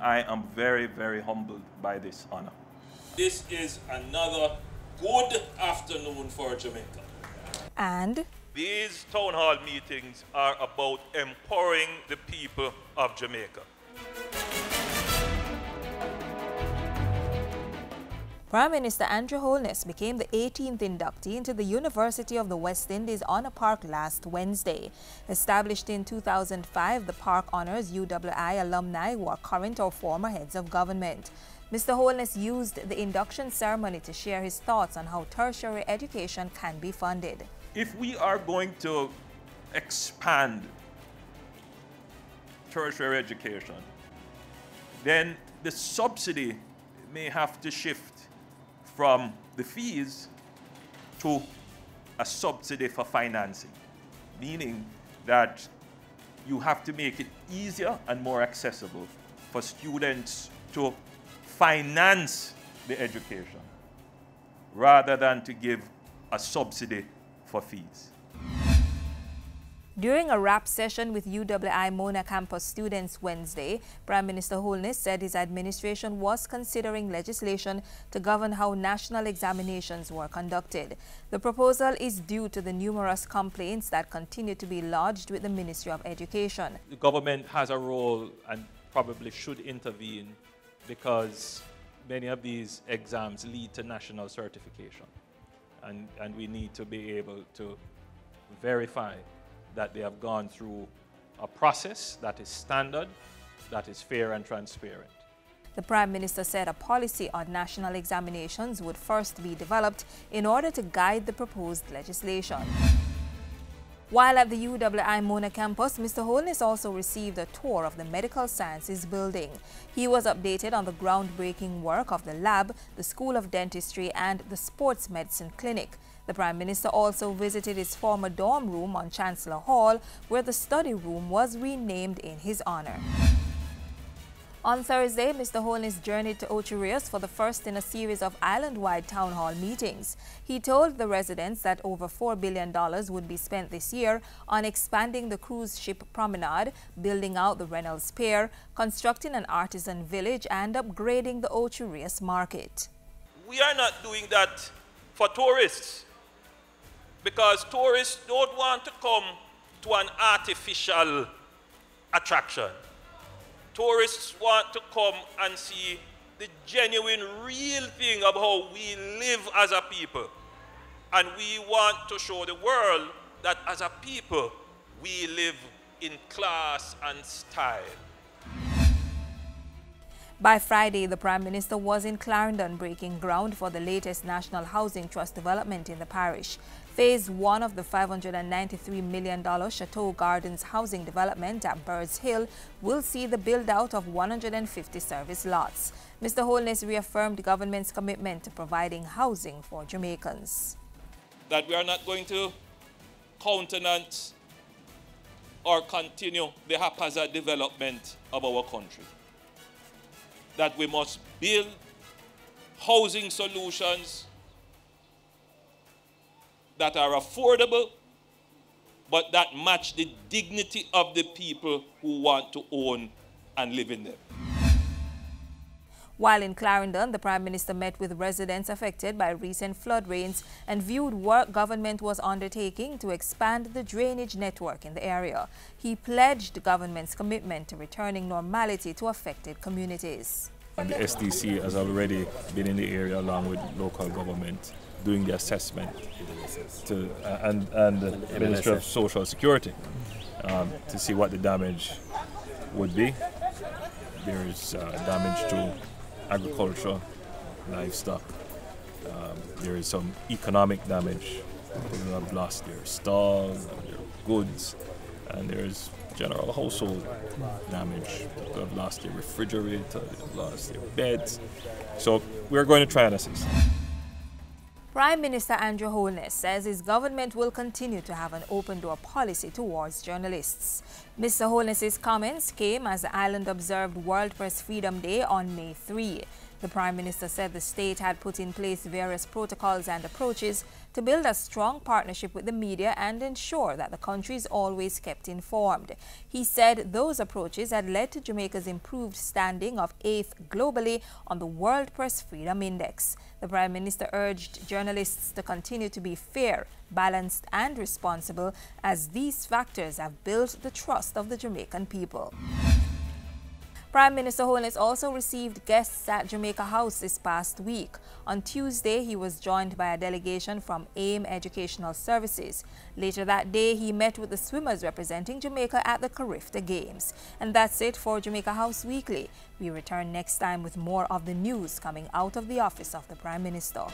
I am very, very humbled by this honor. This is another good afternoon for Jamaica. And these town hall meetings are about empowering the people of Jamaica. Prime Minister Andrew Holness became the 18th inductee into the University of the West Indies Honor Park last Wednesday. Established in 2005, the park honors UWI alumni who are current or former heads of government. Mr. Holness used the induction ceremony to share his thoughts on how tertiary education can be funded. If we are going to expand tertiary education, then the subsidy may have to shift from the fees to a subsidy for financing, meaning that you have to make it easier and more accessible for students to finance the education rather than to give a subsidy for fees. During a wrap session with UWI Mona campus students Wednesday, Prime Minister Holness said his administration was considering legislation to govern how national examinations were conducted. The proposal is due to the numerous complaints that continue to be lodged with the Ministry of Education. The government has a role and probably should intervene because many of these exams lead to national certification. And we need to be able to verify that they have gone through a process that is standard, that is fair and transparent. The Prime Minister said a policy on national examinations would first be developed in order to guide the proposed legislation. While at the UWI Mona campus, Mr. Holness also received a tour of the Medical Sciences building. He was updated on the groundbreaking work of the lab, the School of Dentistry and the Sports Medicine Clinic. The Prime Minister also visited his former dorm room on Chancellor Hall, where the study room was renamed in his honor. On Thursday, Mr. Holness journeyed to Ocho Rios for the first in a series of island-wide town hall meetings. He told the residents that over $4 billion would be spent this year on expanding the cruise ship promenade, building out the Reynolds Pier, constructing an artisan village, and upgrading the Ocho Rios market. We are not doing that for tourists, because tourists don't want to come to an artificial attraction. Tourists want to come and see the genuine, real thing of how we live as a people. And we want to show the world that as a people, we live in class and style. By Friday, the Prime Minister was in Clarendon breaking ground for the latest National Housing Trust development in the parish. Phase 1 of the $593 million Chateau Gardens housing development at Birds Hill will see the build-out of 150 service lots. Mr. Holness reaffirmed government's commitment to providing housing for Jamaicans. That we are not going to countenance or continue the haphazard development of our country. That we must build housing solutions that are affordable, but that match the dignity of the people who want to own and live in them. While in Clarendon, the Prime Minister met with residents affected by recent flood rains and viewed work government was undertaking to expand the drainage network in the area. He pledged government's commitment to returning normality to affected communities. And the SDC has already been in the area along with local government doing the assessment and the Ministry of Social Security to see what the damage would be. There is damage to agriculture, livestock. There is some economic damage. People have lost their stalls and their goods, and there is general household damage. People have lost their refrigerator, they've lost their beds. So we're going to try and assist. Prime Minister Andrew Holness says his government will continue to have an open-door policy towards journalists. Mr. Holness's comments came as the island observed World Press Freedom Day on May 3. The Prime Minister said the state had put in place various protocols and approaches to build a strong partnership with the media and ensure that the country is always kept informed. He said those approaches had led to Jamaica's improved standing of 8th globally on the World Press Freedom Index. The Prime Minister urged journalists to continue to be fair, balanced and responsible, as these factors have built the trust of the Jamaican people. Prime Minister Holness also received guests at Jamaica House this past week. On Tuesday, he was joined by a delegation from AIM Educational Services. Later that day, he met with the swimmers representing Jamaica at the Carifta Games. And that's it for Jamaica House Weekly. We return next time with more of the news coming out of the office of the Prime Minister.